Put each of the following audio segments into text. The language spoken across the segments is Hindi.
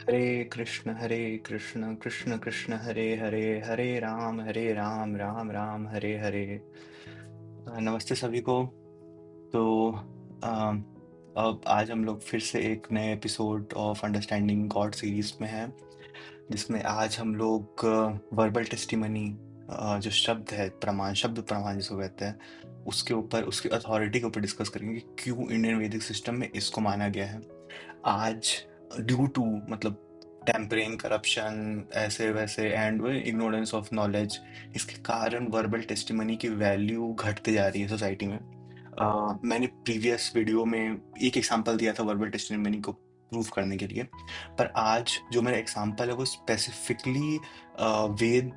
हरे कृष्ण कृष्ण कृष्ण हरे हरे हरे राम राम राम हरे हरे। नमस्ते सभी को। तो अ, अब आज हम लोग फिर से एक नए episode of understanding God series में हैं, जिसमें आज हम लोग वर्बल टेस्टिमनी, जो शब्द है प्रमाण, शब्द प्रमाण जिसको कहते हैं, उसके ऊपर, उसकी अथॉरिटी के ऊपर डिस्कस करेंगे कि क्यों इंडियन वैदिक सिस्टम में इसको माना गया है। आज ड्यू टू मतलब टेम्परिंग, करप्शन, ऐसे वैसे एंड इग्नोरेंस ऑफ नॉलेज, इसके कारण वर्बल टेस्टिमनी की वैल्यू घटते जा रही है सोसाइटी में। मैंने प्रीवियस वीडियो में एक एग्जांपल दिया था वर्बल टेस्टिमनी को प्रूव करने के लिए, पर आज जो मेरा एग्जांपल है वो स्पेसिफिकली वेद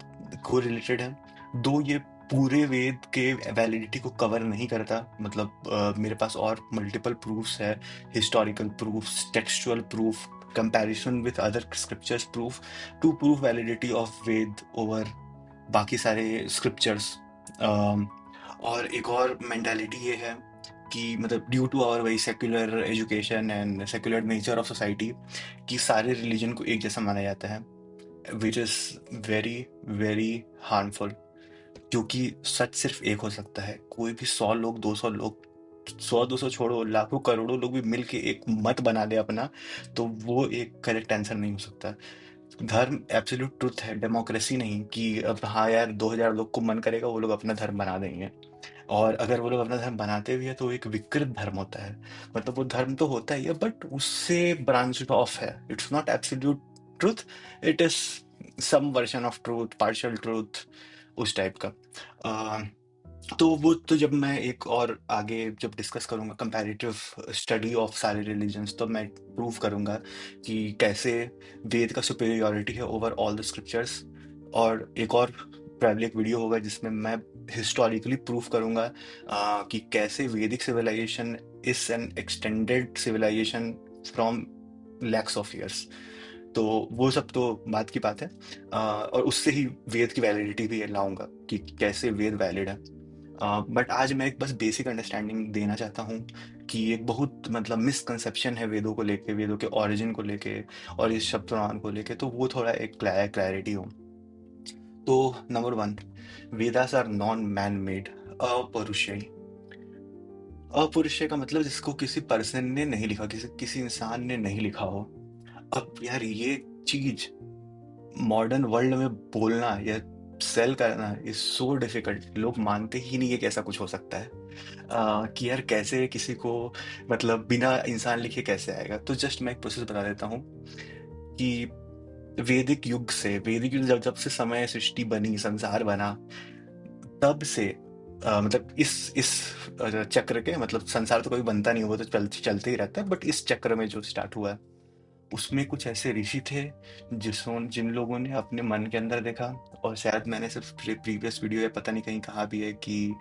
को रिलेटेड है। दो ये पूरे वेद के वैलिडिटी को कवर नहीं करता, मतलब मेरे पास और मल्टीपल प्रूफ्स है, historical proofs, textual proof, comparison with other scriptures proof to prove validity of Ved over बाकी सारे scriptures। और एक और मेंटालिटी ये है कि मतलब ड्यू टू आवर वही secular education and secular nature of society, कि सारे रिलीजन को एक जैसा माना जाता है, which is very very harmful. क्योंकि सच सिर्फ एक हो सकता है। कोई भी 100 लोग, 200 लोग, 100-200 छोड़ो, लाखों करोड़ों लोग भी मिलके एक मत बना दे अपना, तो वो एक करेक्ट आंसर नहीं हो सकता। धर्म एब्सोल्यूट ट्रुथ है, डेमोक्रेसी नहीं कि अब हाँ यार 2000 लोग को मन करेगा वो लोग अपना धर्म बना देंगे। और अगर वो लोग अपना धर्म बनाते भी है तो वो एक विकृत धर्म होता है। मतलब वो धर्म तो होता ही है बट उससे ब्रांच्ड ऑफ है, it's not absolute truth, it is some version of truth, partial truth, उस टाइप का। अ, तो वो तो जब मैं एक और आगे जब डिस्कस करूंगा कंपैरेटिव स्टडी ऑफ सारे रिलीजन्स, तो मैं प्रूव करूंगा कि कैसे वेद का सुपेरियॉरिटी है ओवर ऑल द स्क्रिप्चर्स। और एक और probably एक वीडियो होगा जिसमें मैं हिस्टोरिकली प्रूव करूंगा कि कैसे Vedic civilization is an extended civilization from lakhs of years. तो वो सब तो बात की बात है। और उससे ही वेद की वैलिडिटी भी लाऊंगा कि कैसे वेद वैलिड है। बट आज मैं एक बस बेसिक अंडरस्टैंडिंग देना चाहता हूँ कि एक बहुत मतलब मिसकंसेप्शन है वेदों को लेके, वेदों के ओरिजिन को लेके और इस शब्द प्रमाण को लेके, तो वो थोड़ा एक क्लैरिटी हो। तो number one, Vedas are non man made, अपौरुषेय। अपौरुषेय का मतलब जिसको किसी पर्सन ने नहीं लिखा, किसी किसी इंसान ने नहीं लिखा हो। अब यार ये चीज मॉडर्न वर्ल्ड में बोलना या सेल करना इज सो डिफिकल्ट, लोग मानते ही नहीं है कि ऐसा कुछ हो सकता है। कि यार कैसे किसी को मतलब बिना इंसान लिखे कैसे आएगा। तो जस्ट मैं एक प्रोसेस बता देता हूँ कि वैदिक युग से, वैदिक युग जब जब से समय सृष्टि बनी, संसार बना, तब से मतलब इस चक्र के, मतलब संसार तो कभी बनता नहीं, वो तो चलते ही रहता है, बट इस चक्र में जो स्टार्ट हुआ है उसमें कुछ ऐसे ऋषि थे जिन लोगों ने अपने मन के अंदर देखा। और शायद मैंने सिर्फ प्रीवियस वीडियो या पता नहीं कहीं कहा भी है कि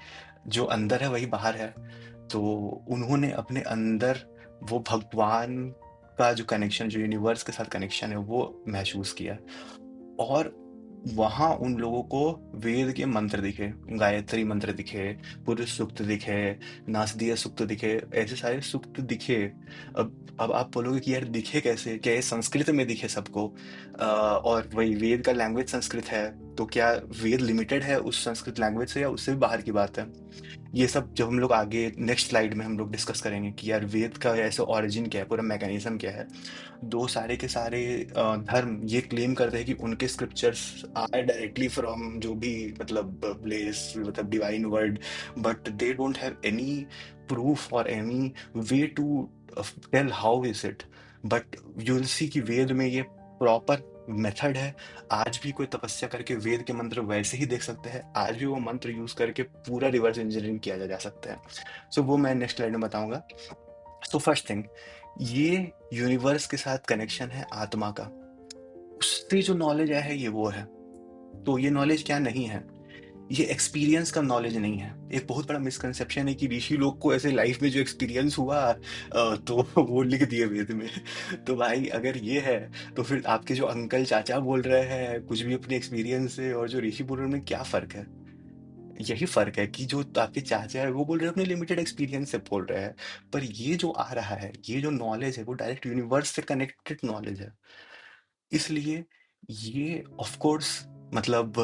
जो अंदर है वही बाहर है। तो उन्होंने अपने अंदर वो भगवान का जो कनेक्शन, जो यूनिवर्स के साथ कनेक्शन है, वो महसूस किया। और वहां उन लोगों को वेद के मंत्र दिखे, गायत्री मंत्र दिखे, पुरुष सूक्त दिखे, नासदीय सूक्त दिखे, ऐसे सारे सूक्त दिखे। अब आप बोलोगे कि यार दिखे कैसे, क्या ये संस्कृत में दिखे सबको? और वही वेद का लैंग्वेज संस्कृत है, तो क्या वेद लिमिटेड है उस संस्कृत लैंग्वेज से या उससे भी बाहर की बात है? ये सब जब हम लोग आगे नेक्स्ट स्लाइड में हम लोग डिस्कस करेंगे कि यार वेद का ऐसे ओरिजिन क्या है, पूरा मैकेनिज्म क्या है। दो सारे के सारे धर्म ये क्लेम करते हैं कि उनके स्क्रिप्चर्स आर डायरेक्टली फ्रॉम जो भी मतलब प्लेस, मतलब divine word, but they don't have any proof और any way to tell how is it. But you will see कि वेद में ये प्रॉपर मेथड है। आज भी कोई तपस्या करके वेद के मंत्र वैसे ही देख सकते हैं, आज भी वो मंत्र यूज करके पूरा रिवर्स इंजीनियरिंग किया जा सकता है। सो वो मैं नेक्स्ट स्लाइड में बताऊंगा। सो फर्स्ट थिंग, ये यूनिवर्स के साथ कनेक्शन है आत्मा का, उससे जो नॉलेज आया है ये वो है। तो ये नॉलेज क्या नहीं है, ये एक्सपीरियंस का नॉलेज नहीं है। एक बहुत बड़ा मिसकंसेप्शन है कि ऋषि लोग को ऐसे लाइफ में जो एक्सपीरियंस हुआ तो वो लिख दिए वेद में। तो भाई अगर ये है तो फिर आपके जो अंकल चाचा बोल रहे हैं कुछ भी अपने एक्सपीरियंस से, और जो ऋषि बोल रहे हैं उनमें क्या फर्क है? यही फर्क है कि जो आपके चाचा है वो बोल रहे हैं अपने लिमिटेड एक्सपीरियंस से बोल रहे हैं, पर ये जो आ रहा है, ये जो नॉलेज है वो डायरेक्ट यूनिवर्स से कनेक्टेड नॉलेज है। इसलिए ये ऑफ कोर्स मतलब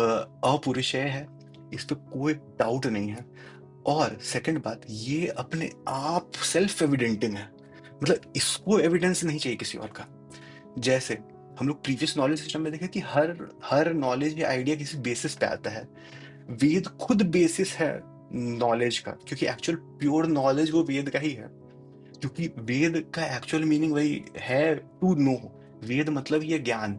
अपुरुषेय है, इस पे कोई डाउट नहीं है। और सेकंड बात, ये अपने आप सेल्फ एविडेंटिंग है, मतलब इसको एविडेंस नहीं चाहिए किसी और का। जैसे हम लोग प्रीवियस नॉलेज सिस्टम में देखें कि हर हर नॉलेज या आइडिया किसी बेसिस पे आता है। वेद खुद बेसिस है नॉलेज का, क्योंकि एक्चुअल प्योर नॉलेज वो वेद का ही है। क्योंकि वेद का एक्चुअल मीनिंग वही है, टू नो। वेद मतलब ये ज्ञान,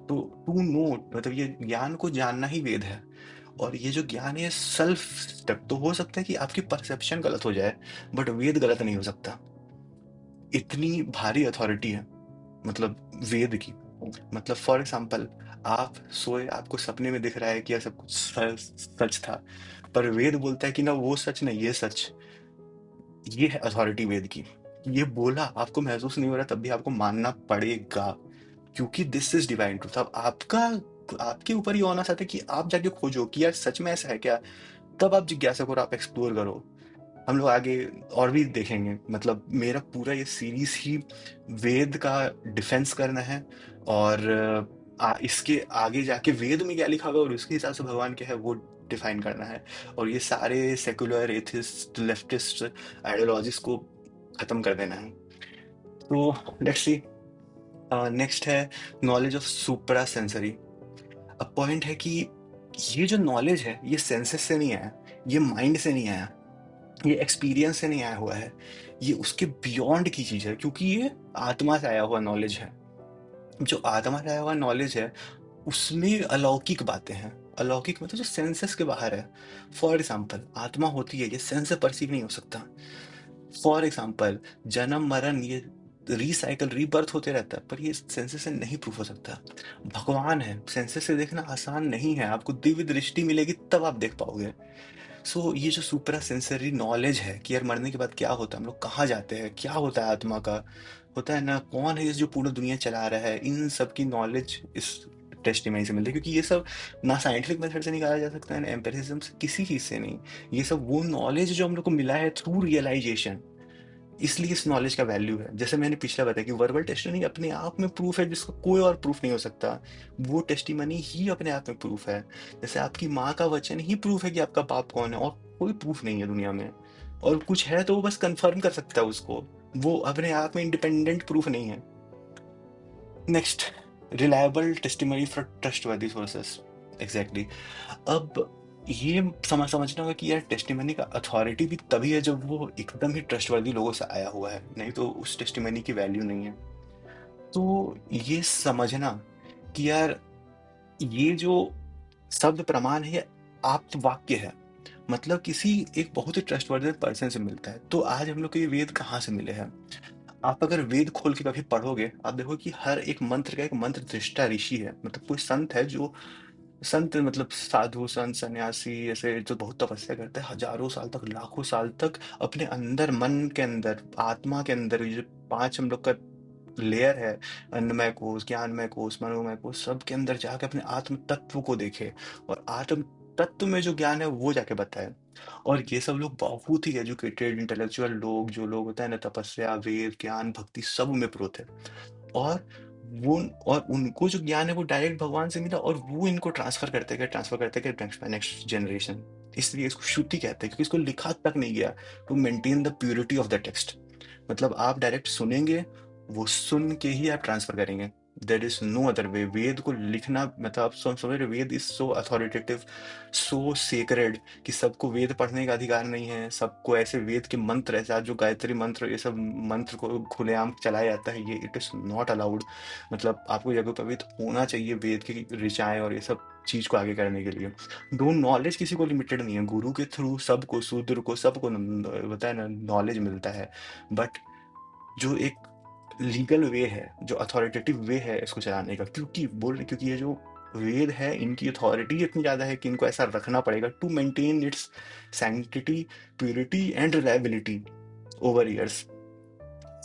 तो टू नो मतलब ये ज्ञान को जानना ही वेद है। और ये जो ज्ञान है सेल्फ स्टेप, तो हो सकता है कि आपकी परसेप्शन गलत हो जाए, बट वेद गलत नहीं हो सकता। इतनी भारी अथॉरिटी है मतलब वेद की। मतलब फॉर एग्जाम्पल, आप सोए, आपको सपने में दिख रहा है कि यह सब कुछ सच था, पर वेद बोलता है कि ना वो सच नहीं, ये सच। ये है अथॉरिटी वेद की। ये बोला, आपको महसूस नहीं हो रहा, तब भी आपको मानना पड़ेगा, क्योंकि दिस इज डिवाइन ट्रूथ। अब आपका, आपके ऊपर ही होना चाहता है कि आप जाके खोजो कि यार सच में ऐसा है क्या। तब आप जिज्ञासा करो, आप एक्सप्लोर करो। हम लोग आगे और भी देखेंगे, मतलब मेरा पूरा ये सीरीज ही वेद का डिफेंस करना है। और इसके आगे जाके वेद में क्या लिखा हुआ है और उसके हिसाब से भगवान क्या है वो डिफाइन करना है। और ये सारे सेकुलर एथिस्ट लेफ्टिस्ट आइडियोलॉजीज को खत्म कर देना है। तो लेट्स सी। नेक्स्ट है नॉलेज ऑफ सुपरा सेंसरी। अब पॉइंट है कि ये जो नॉलेज है ये सेंसेस से नहीं आया, ये माइंड से नहीं आया, ये एक्सपीरियंस से नहीं आया हुआ है, ये उसके बियॉन्ड की चीज है, क्योंकि ये आत्मा से आया हुआ नॉलेज है। जो आत्मा से आया हुआ नॉलेज है उसमें अलौकिक बातें हैं। अलौकिक मतलब जो सेंसेस के बाहर है। फॉर एग्जाम्पल, आत्मा होती है, ये सेंस से परसीव नहीं हो सकता। फॉर एग्जाम्पल, जन्म मरण ये रिसाइकल रीबर्थ होते रहता है, पर ये सेंसेस से नहीं प्रूफ हो सकता। भगवान है, सेंसेस से देखना आसान नहीं है, आपको दिव्य दृष्टि मिलेगी तब आप देख पाओगे। सो ये जो सुपरा सेंसरी नॉलेज है कि यार मरने के बाद क्या होता है, हम लोग कहाँ जाते हैं, क्या होता है आत्मा का, होता है ना, कौन है इस जो पूरी दुनिया चला रहा है, इन सब की नॉलेज इस टेस्टिमनी से मिलती है। क्योंकि ये सब ना साइंटिफिक मेथड से निकाला जा सकता है, ना एम्पेरिसिज्म से, किसी चीज से नहीं। ये सब वो नॉलेज जो हम लोग को मिला है थ्रू रियलाइजेशन, इसलिए इस नॉलेज का वैल्यू है। जैसे मैंने पिछला बताया कि वर्बल टेस्टिमनी अपने आप में प्रूफ है जिसका कोई और प्रूफ नहीं हो सकता। वो टेस्टिमनी ही अपने आप में प्रूफ है। जैसे आपकी माँ का वचन ही प्रूफ है कि आपका बाप कौन है, और कोई प्रूफ नहीं है दुनिया में। और कुछ है तो वो बस कंफर्म कर सकता है उसको, वो अपने आप में इंडिपेंडेंट प्रूफ नहीं है। Next, reliable testimony for trustworthy sources. Exactly. अब ये समझना होगा कि यार टेस्टिमनी का अथॉरिटी भी तभी है जब वो एकदम ही ट्रस्टवर्दी लोगों से आया हुआ है, नहीं तो उस टेस्टिमनी की वैल्यू नहीं है। तो ये समझना कि यार ये जो शब्द प्रमाण है ये आप्त वाक्य है, मतलब किसी एक बहुत ही ट्रस्टवर्दी पर्सन से मिलता है। तो आज हम लोग को ये वेद कहाँ से मिले हैं। आप अगर वेद खोल के कभी पढ़ोगे, आप देखो कि हर एक मंत्र का एक मंत्र दृष्टा ऋषि है, मतलब कोई संत है जो, संत मतलब साधु संत सन्यासी ऐसे जो बहुत तपस्या करते हैं हजारों साल तक, लाखों साल तक, अपने अंदर मन के अंदर आत्मा के अंदर ये जो पांच हम लोग का लेयर है, अन्नमय कोश ज्ञानमय कोश मनोमय कोश, सब के अंदर जाके अपने आत्म तत्व को देखे, और आत्म तत्व में जो ज्ञान है वो जाके बताए। और ये सब लोग बहुत ही एजुकेटेड इंटेलेक्चुअल लोग, जो लोग होता है ना, तपस्या वेद ज्ञान भक्ति सब में प्रोत है। और वो, और उनको जो ज्ञान है वो डायरेक्ट भगवान से मिला, और वो इनको ट्रांसफर करते गए नेक्स्ट जनरेशन। इसलिए इसको श्रुति कहते हैं, क्योंकि इसको लिखा तक नहीं गया, to maintain the purity of the text. मतलब आप डायरेक्ट सुनेंगे, वो सुन के ही आप ट्रांसफर करेंगे। There is no other way. Veda को लिखना मतलब आप समझ रहे, Veda is so authoritative, so sacred, कि सबको वेद पढ़ने का अधिकार नहीं है। सबको ऐसे वेद के मंत्र, ऐसे आज जो गायत्री मंत्र ये सब मंत्र को खुलेआम चलाया जाता है, ये इट इज नॉट अलाउड। मतलब आपको यज्ञोपवीत होना चाहिए वेद की ऋचाएं और ये सब चीज को आगे करने के लिए। दो नॉलेज किसी को लिमिटेड नहीं है, गुरु के थ्रू सबको, शूद्र को सबको बताए ना नॉलेज मिलता है। बट जो एक लीगल वे है, जो अथॉरिटेटिव वे है इसको चलाने का, क्योंकि बोल रहे, क्योंकि ये जो वेद है इनकी अथॉरिटी इतनी ज्यादा है कि इनको ऐसा रखना पड़ेगा to maintain its sanctity, purity and reliability over years.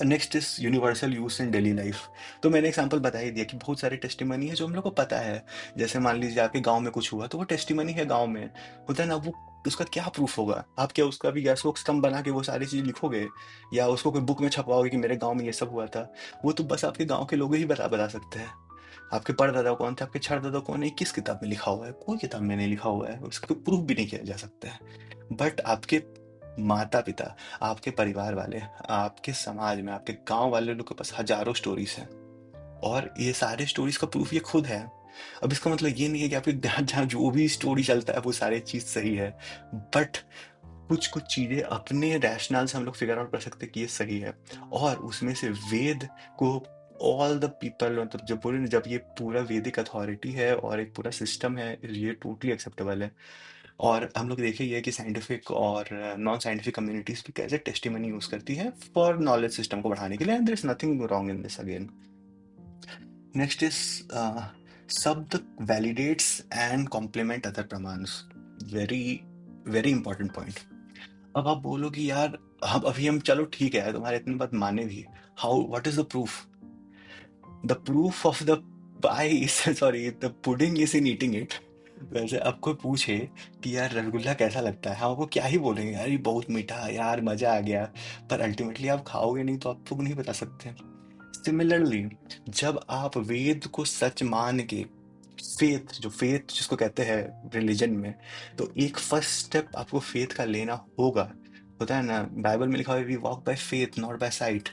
Next is universal use in daily life. तो मैंने एग्जांपल बता ही दिया कि बहुत सारी टेस्टिमनी है जो हम लोग को पता है। जैसे मान लीजिए आपके गांव में कुछ हुआ, तो वो टेस्टिमनी है, गांव में होता है ना, वो उसका क्या प्रूफ होगा। आप क्या उसका भी अशोक स्तंभ बना के वो सारी चीज लिखोगे, या उसको कोई बुक में छपवाओगे कि मेरे गांव में ये सब हुआ था। वो तो बस आपके गांव के लोग ही बता बता सकते हैं। आपके परदादा कौन थे, आपके छड़दादा कौन है, किस किताब में लिखा हुआ है? कोई किताब में नहीं लिखा हुआ है, उसका कोई प्रूफ भी नहीं किया जा सकता है। बट आपके माता पिता, आपके परिवार वाले, आपके समाज में, आपके गांव वाले लोग के पास हजारों स्टोरीज हैं, और ये सारे स्टोरीज का प्रूफ ये खुद है। अब इसका मतलब ये नहीं है कि आपके जहाँ जहाँ जो भी स्टोरी चलता है वो सारी चीज सही है, बट कुछ कुछ चीजें अपने रैशनल से हम लोग फिगर आउट कर सकते हैं कि ये सही है। और उसमें से वेद को ऑल द पीपल, मतलब जब ये पूरा वैदिक अथॉरिटी है और एक पूरा सिस्टम है, ये टोटली एक्सेप्टेबल है। और हम लोग देखे ये कि साइंटिफिक और नॉन साइंटिफिक कम्युनिटीज भी कैसे टेस्टिमनी यूज करती है फॉर नॉलेज सिस्टम को बढ़ाने के लिए, and there is nothing wrong in this again. Next is shabda validates and complement other प्रमाण्स। Very very important point. अब आप बोलो कि यार अब अभी हम, चलो ठीक है तुम्हारे इतनी बात माने भी, how, what is the proof? The proof of the pi is sorry the pudding is in eating it. वैसे अब कोई पूछे कि यार रसगुल्ला कैसा लगता है, हम आपको क्या ही बोलेंगे, यार ये बहुत मीठा है, यार मजा आ गया। पर अल्टीमेटली आप खाओगे नहीं तो आप लोग नहीं बता सकते। सिमिलरली, जब आप वेद को सच मान के, फेथ, जो फेथ जिसको कहते हैं रिलीजन में, तो एक फर्स्ट स्टेप आपको फेथ का लेना होगा। होता है ना, बाइबल में लिखा हुआ है we walk by faith not by sight.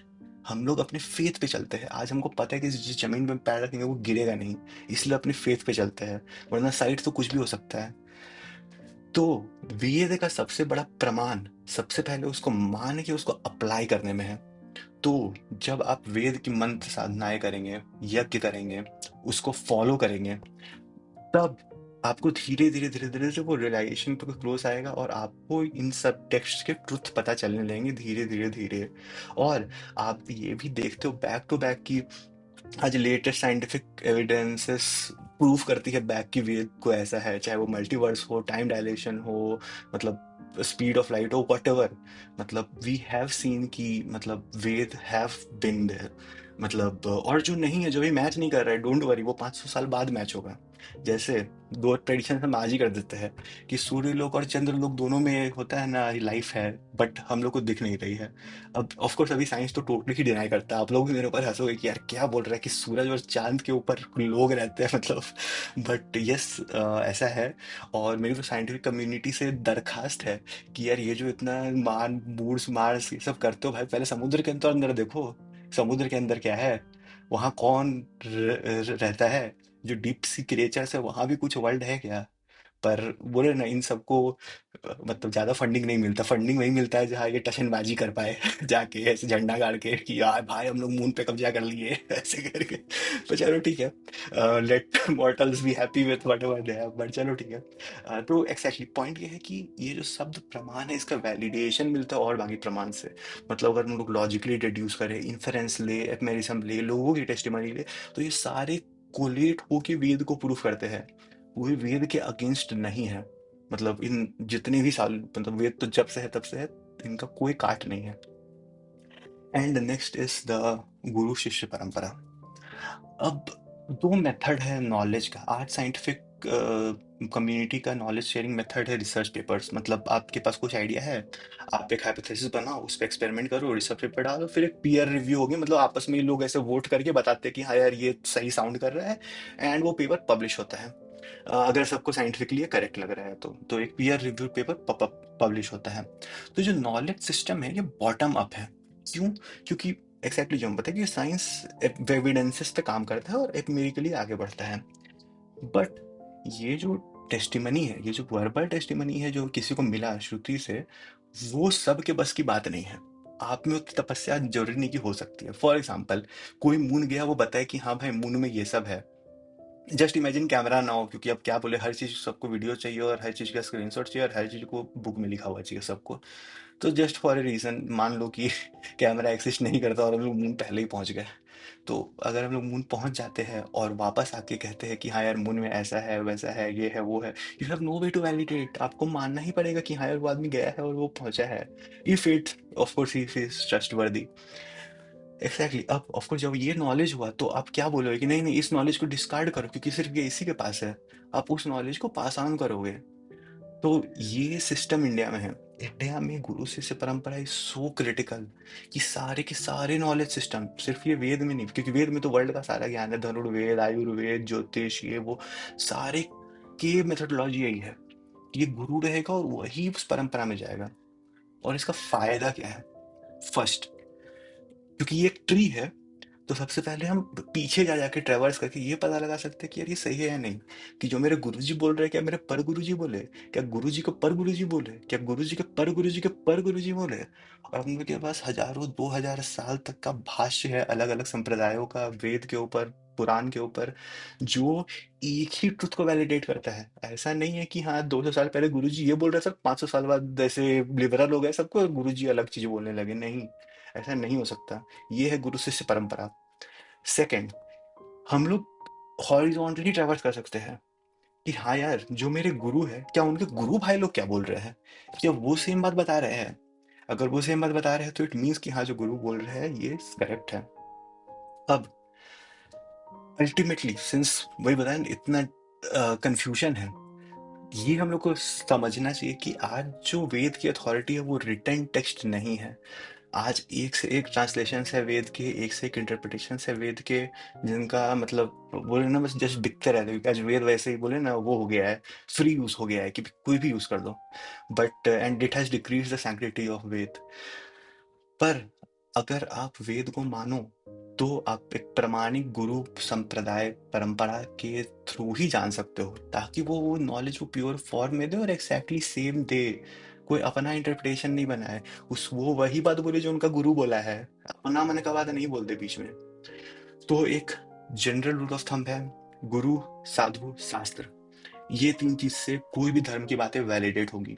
हम लोग अपने फेथ पे चलते हैं। आज हमको पता है कि जिस जमीन पे पैर रखेंगे वो गिरेगा नहीं, इसलिए अपने फेथ पे चलते हैं, वरना साइट तो कुछ भी हो सकता है। तो वेद का सबसे बड़ा प्रमाण सबसे पहले उसको मान के उसको अप्लाई करने में है। तो जब आप वेद की मंत्र साधनाएं करेंगे, यज्ञ करेंगे, उसको फॉलो करेंगे, तब आपको धीरे धीरे धीरे धीरे से वो रियलाइजेशन पे क्लोज आएगा, और आपको इन सब टेक्स्ट के ट्रुथ पता चलने लगेंगे धीरे धीरे धीरे। और आप ये भी देखते हो बैक टू बैक की आज लेटेस्ट साइंटिफिक एविडेंसेस प्रूव करती है बैक की वेद को ऐसा है, चाहे वो मल्टीवर्स हो, टाइम डायलेशन हो, मतलब स्पीड ऑफ लाइट हो, वट एवर। मतलब वी हैव सीन की, मतलब वेद हैव बिन देयर। मतलब और जो नहीं है, जो भी मैच नहीं कर रहा है, डोंट वरी, वो 500 साल बाद मैच होगा। जैसे दो प्रेडिक्शन हम आज ही कर देते हैं कि सूर्य लोक और चंद्र लोक दोनों में होता है ना लाइफ है, बट हम लोग को दिख नहीं रही है। अब ऑफ कोर्स अभी साइंस तो टोटली ही डिनाई करता है, आप लोग भी मेरे ऊपर हंसोगे कि यार क्या बोल रहा है कि सूरज और चांद के ऊपर लोग रहते हैं, मतलब। बट यस, ऐसा है। और मेरी तो साइंटिफिक कम्युनिटी से दरखास्त है कि यार ये जो इतना मान मूड्स मार्स ये सब करते हो भाई, पहले समुद्र के अंदर देखो, समुद्र के अंदर क्या है, वहां कौन रहता है, जो डीप सी क्रिएचर्स है, वहां भी कुछ वर्ल्ड है क्या? पर बोले ना, इन सबको मतलब ज्यादा फंडिंग नहीं मिलता, फंडिंग वही मिलता है जहाँ ये टशनबाजी कर पाए जाके ऐसे झंडा गाड़ के कि यार भाई हम लोग मून पे कब्जा कर लिए ऐसे करके। तो चलो ठीक है, let mortals be happy with whatever they have, but चलो ठीक है। तो एक्जैक्टली पॉइंट ये है कि ये जो शब्द प्रमाण है इसका वैलिडेशन मिलता है और बाकी प्रमाण से। मतलब अगर हम लोग लॉजिकली डिड्यूस करें, इन्फरेंस ले, एपमेरिज्म ले, लोगों की टेस्टिमनी ले, तो ये सारे कोलेट होके वेद को प्रूफ करते हैं, वो वेद के अगेंस्ट नहीं है। मतलब इन जितने भी साल, मतलब वेद तो जब से है तब से है, इनका कोई काट नहीं है। एंड नेक्स्ट इज द गुरु शिष्य परंपरा। अब दो मेथड है नॉलेज का, आज साइंटिफिक कम्युनिटी का नॉलेज शेयरिंग मेथड है रिसर्च पेपर्स। मतलब आपके पास कुछ आइडिया है, आप एक हाइपोथेसिस बनाओ, उस पर एक्सपेरिमेंट करो, रिसर्च पेपर डालो, फिर एक पीयर रिव्यू होगी, मतलब आपस में ये लोग ऐसे वोट करके बताते हैं कि हाँ यार ये सही साउंड कर रहा है, एंड वो पेपर पब्लिश होता है। अगर सबको साइंटिफिकली करेक्ट लग रहा है तो एक पीयर रिव्यू पेपर पब्लिश होता है। तो जो नॉलेज सिस्टम है ये बॉटम अप है। क्यों? क्योंकि एग्जैक्टली जो हम बताए कि साइंस एविडेंसेस पे काम करता है और एम्पिरिकली आगे बढ़ता है। बट ये जो टेस्टिमनी है, ये जो वर्बल टेस्टिमनी है जो किसी को मिला श्रुति से, वो सब के बस की बात नहीं है। आप में उतनी तपस्या जरूरी नहीं कि हो सकती है। फॉर एग्जाम्पल, कोई मून गया, वो बताए कि हाँ भाई मून में ये सब है। जस्ट इमेजिन कैमरा ना हो, क्योंकि अब क्या बोले, हर चीज सबको वीडियो चाहिए और हर चीज का स्क्रीनशॉट चाहिए और हर चीज को बुक में लिखा हुआ चाहिए सबको। तो जस्ट फॉर ए रीजन मान लो कि कैमरा एक्सिस्ट नहीं करता और हम लोग मून पहले ही पहुंच गए। तो अगर हम लोग मून पहुंच जाते हैं और वापस आके कहते हैं कि हाँ यार मून में ऐसा है वैसा है ये है वो है, you have no way to validate. आपको मानना ही पड़ेगा कि हाँ यार वो आदमी गया है और वो पहुंचा है, if it of course if is trustworthy. Exactly. अब ऑफ कोर्स जब ये नॉलेज हुआ तो आप क्या बोलोगे कि नहीं नहीं इस नॉलेज को डिस्कार्ड करो क्योंकि सिर्फ ये इसी के पास है। आप उस नॉलेज को पास ऑन करोगे। तो ये सिस्टम इंडिया में है। इंडिया में गुरु शिष्य परंपरा इज सो क्रिटिकल कि सारे के सारे नॉलेज सिस्टम, सिर्फ ये वेद में नहीं, क्योंकि वेद में तो वर्ल्ड का सारा ज्ञान है, धनुर्वेद, आयुर्वेद, ज्योतिष, ये वो सारे के मेथोडोलॉजी यही है कि ये गुरु रहेगा और वही उस परंपरा में जाएगा। और इसका फायदा क्या है? फर्स्ट, क्योंकि ये एक ट्री है, तो सबसे पहले हम पीछे जा जाके ट्रेवर्स करके ये पता लगा सकते हैं कि यार ये सही है या नहीं, कि जो मेरे गुरुजी बोल रहे हैं क्या मेरे पर गुरुजी बोले, क्या गुरुजी को पर गुरुजी बोले, क्या गुरुजी के पर गुरुजी के पर गुरुजी बोले। और हम लोग के पास हजारों 2000 साल तक का भाष्य है अलग अलग संप्रदायों का, वेद के ऊपर, पुराण के ऊपर, जो एक ही ट्रुथ को वैलिडेट करता है। ऐसा नहीं है कि हाँ 200 साल पहले गुरुजी ये बोल रहे थे, 500 साल बाद जैसे लिबरल हो गए सबको गुरुजी अलग चीज बोलने लगे। नहीं, ऐसा नहीं हो सकता। ये है गुरु शिष्य परंपरा। सेकंड, हम लोग हॉरिजॉन्टली ट्रैवर्स कर सकते हैं कि हाँ यार, जो मेरे गुरु है, क्या उनके गुरु भाई लोग क्या बोल रहे हैं, क्या वो सेम बात बता रहे हैं? अगर वो सेम बात बता रहे हैं तो इट मीन्स कि हाँ जो गुरु बोल रहे हैं ये करेक्ट है। अब अल्टीमेटली सिंस वही बताया ना, इतना कंफ्यूजन है, ये हम लोग को समझना चाहिए कि आज जो वेद की अथॉरिटी है वो रिटन टेक्स्ट नहीं है। आज एक से एक ट्रांसलेशन है वेद के, एक से एक इंटरप्रिटेशन है वेद के, जिनका मतलब बोले ना बस जस्ट बिकते रहते हैं, क्योंकि आज वेद वैसे ही बोले ना वो हो गया है, फ्री यूज हो गया है कि कोई भी यूज कर दो। But and it has decrease the sanctity of Veda. पर अगर आप वेद को मानो तो आप एक प्रामाणिक गुरु संप्रदाय परंपरा के थ्रू ही जान सकते हो, ताकि वो नॉलेज वो प्योर फॉर्म में दे और एग्जैक्टली सेम दे, कोई अपना इंटरप्रिटेशन नहीं बनाए। उस वो वही बात बोले जो उनका गुरु बोला है, अपना मन का बात नहीं बोलते बीच में। तो एक जनरल रूल ऑफ थंब है, गुरु, साधु, शास्त्र, ये तीन चीज से कोई भी धर्म की बातें वैलिडेट होगी।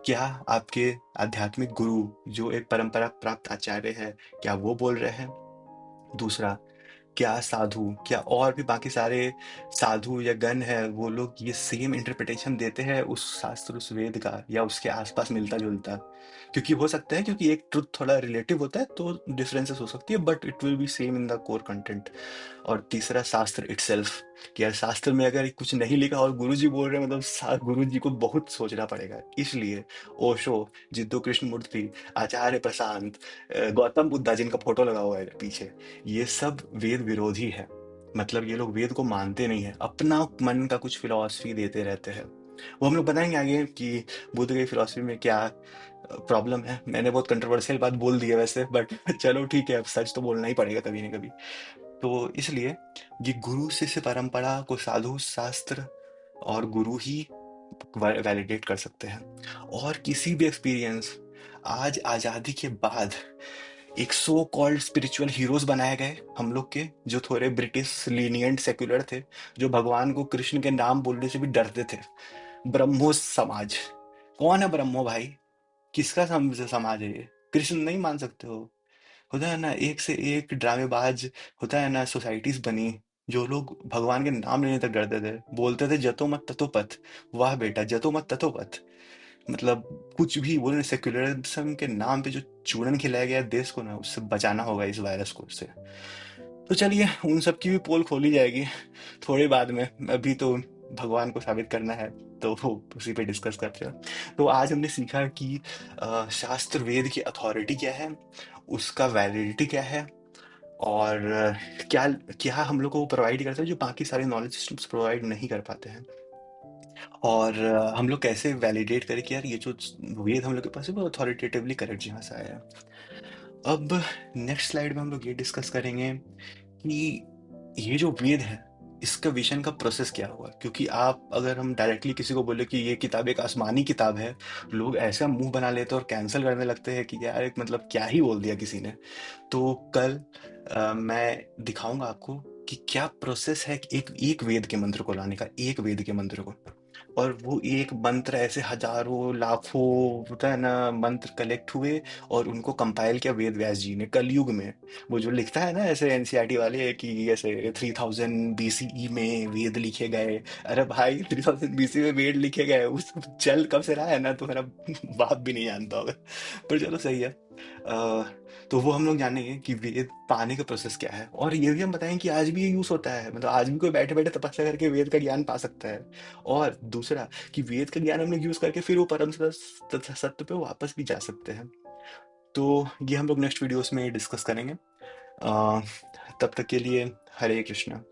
क्या आपके आध्यात्मिक गुरु, जो एक परंपरा प्राप्त आचार्य है, क्या वो बोल रहे हैं? दूसरा, क्या साधु, क्या और भी बाकी सारे साधु या गण है, वो लोग ये सेम इंटरप्रिटेशन देते हैं उस शास्त्र, उस वेद का, या उसके आसपास मिलता जुलता? क्योंकि हो सकता है, क्योंकि एक ट्रुथ थोड़ा रिलेटिव होता है तो डिफरेंसेस हो सकती है, but it will be same in the core content. और तीसरा, शास्त्र इटसेल्फ, कि यार शास्त्र में अगर कुछ नहीं लिखा और गुरुजी बोल रहे हैं, मतलब गुरुजी को बहुत सोचना पड़ेगा। इसलिए ओशो, जिद्दू कृष्णमूर्ति, आचार्य प्रशांत, गौतम बुद्धा जिनका फोटो लगा हुआ है पीछे, ये सब वेद विरोधी है। मतलब ये लोग वेद को मानते नहीं है, अपना मन का कुछ फिलॉसफी देते रहते हैं। वो हम लोग बताएंगे आगे कि बुद्ध की फिलॉसफी में क्या प्रॉब्लम है। मैंने बहुत कंट्रोवर्शियल बात बोल दी है वैसे, बट चलो ठीक है, अब सच तो बोलना ही पड़ेगा कभी ना कभी। तो इसलिए ये गुरु शिष्य परंपरा को साधु, शास्त्र और गुरु ही वैलिडेट कर सकते हैं। और किसी भी एक्सपीरियंस, आज आजादी के बाद एक सो कॉल्ड स्पिरिचुअल हीरोज बनाए गए हम लोग के, जो थोड़े ब्रिटिश लीनियंट सेक्युलर थे, जो भगवान को कृष्ण के नाम बोलने से भी डरते थे। ब्रह्मो समाज, कौन है ब्रह्मो भाई? किसका समाज है ये? कृष्ण नहीं मान सकते हो? होता है ना एक से एक ड्रामेबाज, होता है ना सोसाइटीज बनी, जो लोग भगवान के नाम लेने तक डरते थे, बोलते थे जतो मत ततो पथ। वाह बेटा, जतो मत ततो पथ, मतलब कुछ भी बोले, सेक्युलरिज्म के नाम पे जो चूरन खिलाया गया है देश को ना, उससे बचाना होगा इस वायरस को से। तो चलिए, उन सब की भी पोल खोली जाएगी थोड़ी बाद में, अभी तो भगवान को साबित करना है, तो वो उसी पे डिस्कस करते हैं। तो आज हमने सीखा कि शास्त्र वेद की अथॉरिटी क्या है, उसका वैलिडिटी क्या है, और क्या क्या हम लोग को प्रोवाइड करता है जो बाकी सारे नॉलेज सिस्टम्स प्रोवाइड नहीं कर पाते हैं। और हम लोग कैसे वैलिडेट करें कि यार ये जो वेद हम लोग के पास है वो अथॉरिटेटिवली करेक्ट जहाँ से आया है। अब नेक्स्ट स्लाइड में हम लोग ये डिस्कस करेंगे कि ये जो वेद है, इसका विजन का प्रोसेस क्या हुआ। क्योंकि आप अगर हम डायरेक्टली किसी को बोले कि ये किताब एक आसमानी किताब है, लोग ऐसा मुंह बना लेते हैं और कैंसिल करने लगते हैं कि यार एक मतलब क्या ही बोल दिया किसी ने। तो कल मैं दिखाऊंगा आपको कि क्या प्रोसेस है एक एक वेद के मंत्र को लाने का, एक वेद के मंत्र को। और वो एक मंत्र ऐसे हजारों लाखों, होता है ना, मंत्र कलेक्ट हुए और उनको कंपाइल किया वेद व्यास जी ने कलयुग में। वो जो लिखता है ना ऐसे एनसीईआरटी वाले कि ऐसे 3000 बीसीई में वेद लिखे गए। अरे भाई, 3000 बीसी में वेद लिखे गए, उस चल कब से रहा है ना, तो मेरा बाप भी नहीं जानता होगा। पर चलो सही है। अ, तो वो हम लोग जानेंगे कि वेद पाने का प्रोसेस क्या है, और ये भी हम बताएं कि आज भी ये यूज होता है, मतलब आज भी कोई बैठे बैठे तपस्या करके वेद का ज्ञान पा सकता है। और दूसरा कि वेद का ज्ञान हम लोग यूज करके फिर वो परम सत्य पे वापस भी जा सकते हैं। तो ये हम लोग नेक्स्ट वीडियोस में डिस्कस करेंगे। तब तक के लिए हरे कृष्णा।